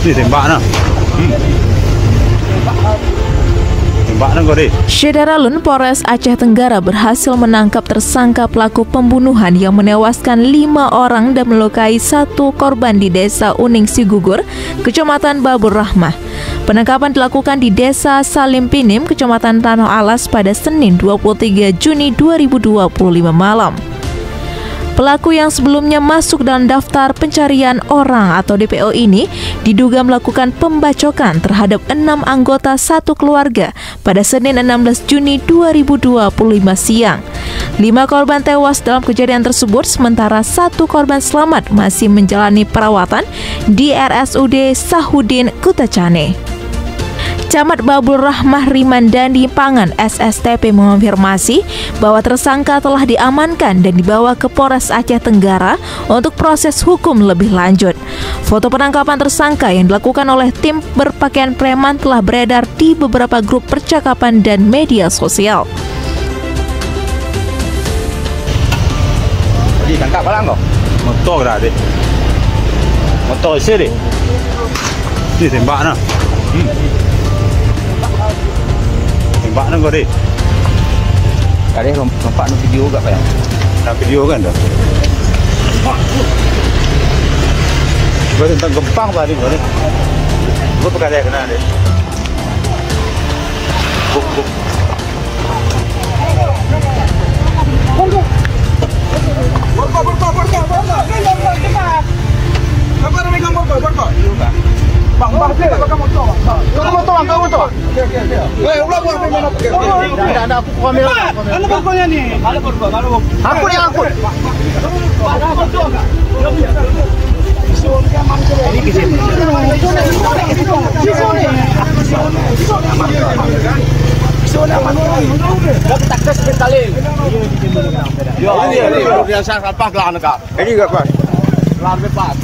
Tembak Syederalun Polres Aceh Tenggara berhasil menangkap tersangka pelaku pembunuhan yang menewaskan 5 orang dan melukai 1 korban di Desa Uning Sigugur, Kecamatan Babur Rahmah. Penangkapan dilakukan di Desa Salim Pinim, Kecamatan Tanah Alas pada Senin 23 Juni 2025 malam. Pelaku yang sebelumnya masuk dalam daftar pencarian orang atau DPO ini diduga melakukan pembacokan terhadap 6 anggota satu keluarga pada Senin 16 Juni 2025 siang. 5 korban tewas dalam kejadian tersebut, sementara 1 korban selamat masih menjalani perawatan di RSUD Sahudin Kutacane. Camat Babur Rahmah Rimandandi Pangan SSTP mengonfirmasi bahwa tersangka telah diamankan dan dibawa ke Polres Aceh Tenggara untuk proses hukum lebih lanjut. Foto penangkapan tersangka yang dilakukan oleh tim berpakaian preman telah beredar di beberapa grup percakapan dan media sosial. Ditangkap apa enggak? Motor dah deh. Motor sini. Ditembak nah. Tembak nang deh. Ada lompat no video juga Pak. Nah video kan dah. Gua tentang gempang tadi gua ni. Gua perkara kena deh. Buk. Biasa sampah gelang negara. Ini enggak Pak. Gelang bebas.